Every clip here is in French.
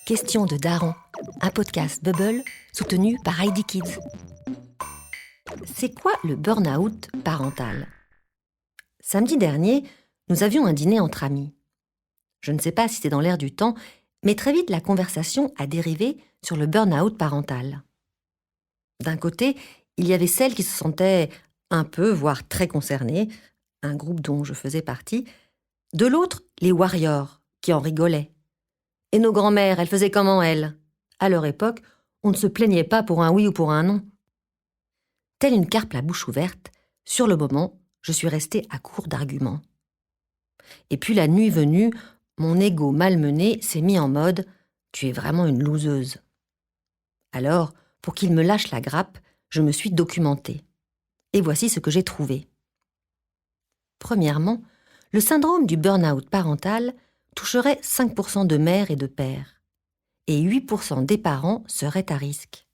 Question de Daron, un podcast Bubble soutenu par Heidi Kids. C'est quoi le burn-out parental ? Samedi dernier, nous avions un dîner entre amis. Je ne sais pas si c'est dans l'air du temps, mais très vite la conversation a dérivé sur le burn-out parental. D'un côté, il y avait celles qui se sentaient un peu, voire très concernées, un groupe dont je faisais partie. De l'autre, les warriors, qui en rigolaient. Et nos grand-mères, elles faisaient comment, elles ? À leur époque, on ne se plaignait pas pour un oui ou pour un non. Telle une carpe la bouche ouverte, sur le moment, je suis restée à court d'arguments. Et puis la nuit venue, mon ego malmené s'est mis en mode « tu es vraiment une loseuse ». Alors, pour qu'il me lâche la grappe, je me suis documentée. Et voici ce que j'ai trouvé. Premièrement, le syndrome du burn-out parental toucherait 5% de mères et de pères, et 8% des parents seraient à risque.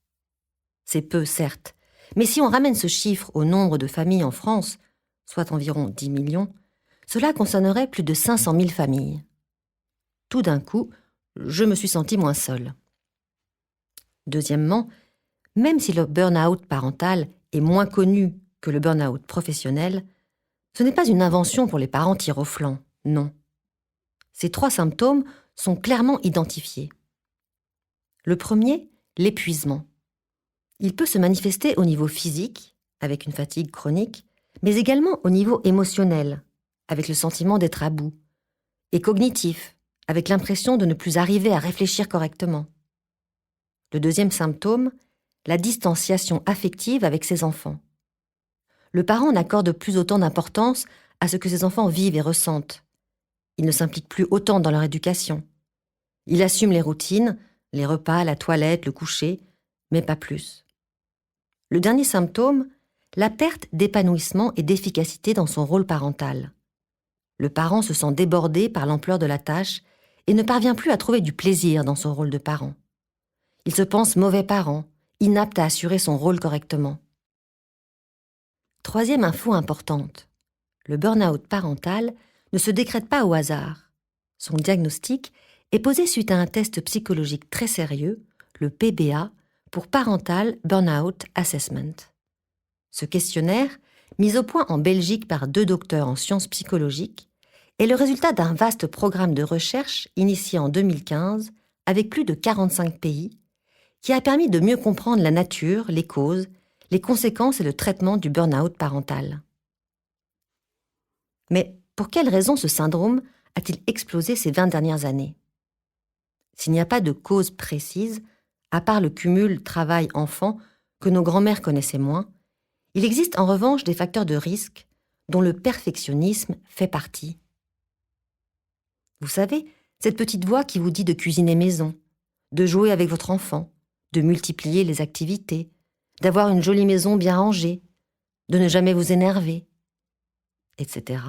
C'est peu, certes, mais si on ramène ce chiffre au nombre de familles en France, soit environ 10 millions, cela concernerait plus de 500 000 familles. Tout d'un coup, je me suis sentie moins seule. Deuxièmement, même si le burn-out parental est moins connu que le burn-out professionnel, ce n'est pas une invention pour les parents tir au flanc, non. Ces 3 symptômes sont clairement identifiés. Le premier, l'épuisement. Il peut se manifester au niveau physique, avec une fatigue chronique, mais également au niveau émotionnel, avec le sentiment d'être à bout, et cognitif, avec l'impression de ne plus arriver à réfléchir correctement. Le deuxième symptôme, la distanciation affective avec ses enfants. Le parent n'accorde plus autant d'importance à ce que ses enfants vivent et ressentent. Il ne s'implique plus autant dans leur éducation. Il assume les routines, les repas, la toilette, le coucher, mais pas plus. Le dernier symptôme, la perte d'épanouissement et d'efficacité dans son rôle parental. Le parent se sent débordé par l'ampleur de la tâche et ne parvient plus à trouver du plaisir dans son rôle de parent. Il se pense mauvais parent, inapte à assurer son rôle correctement. Troisième info importante, le burn-out parental ne se décrète pas au hasard. Son diagnostic est posé suite à un test psychologique très sérieux, le PBA, pour Parental Burnout Assessment. Ce questionnaire, mis au point en Belgique par 2 docteurs en sciences psychologiques, est le résultat d'un vaste programme de recherche initié en 2015 avec plus de 45 pays, qui a permis de mieux comprendre la nature, les causes, les conséquences et le traitement du burn-out parental. Mais pour quelles raisons ce syndrome a-t-il explosé ces 20 dernières années ? S'il n'y a pas de cause précise, à part le cumul travail-enfant que nos grands-mères connaissaient moins, il existe en revanche des facteurs de risque dont le perfectionnisme fait partie. Vous savez, cette petite voix qui vous dit de cuisiner maison, de jouer avec votre enfant, de multiplier les activités, d'avoir une jolie maison bien rangée, de ne jamais vous énerver, etc.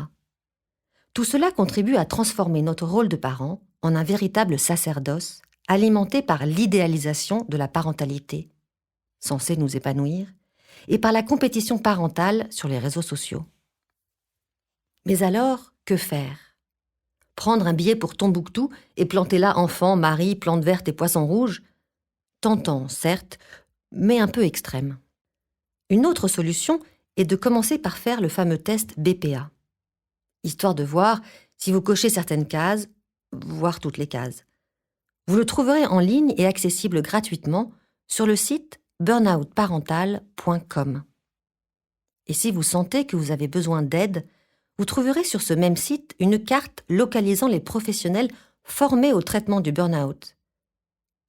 Tout cela contribue à transformer notre rôle de parent en un véritable sacerdoce alimenté par l'idéalisation de la parentalité, censée nous épanouir, et par la compétition parentale sur les réseaux sociaux. Mais alors, que faire ? Prendre un billet pour Tombouctou et planter là enfants, mari, plantes vertes et poissons rouges ? Tentant, certes, mais un peu extrême. Une autre solution est de commencer par faire le fameux test BPA, histoire de voir si vous cochez certaines cases, voire toutes les cases. Vous le trouverez en ligne et accessible gratuitement sur le site burnoutparental.com. Et si vous sentez que vous avez besoin d'aide, vous trouverez sur ce même site une carte localisant les professionnels formés au traitement du burn-out.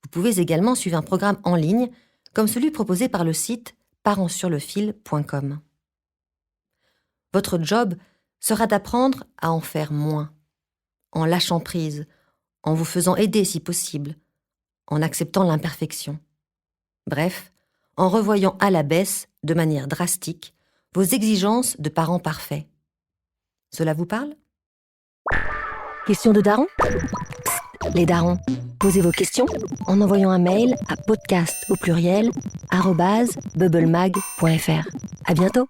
Vous pouvez également suivre un programme en ligne comme celui proposé par le site parentsurlefil.com. Votre job sera d'apprendre à en faire moins, en lâchant prise, en vous faisant aider si possible, en acceptant l'imperfection. Bref, en revoyant à la baisse, de manière drastique, vos exigences de parents parfaits. Cela vous parle ? Question de daron ? Les darons, posez vos questions en envoyant un mail à podcast@bubblemag.fr. À bientôt.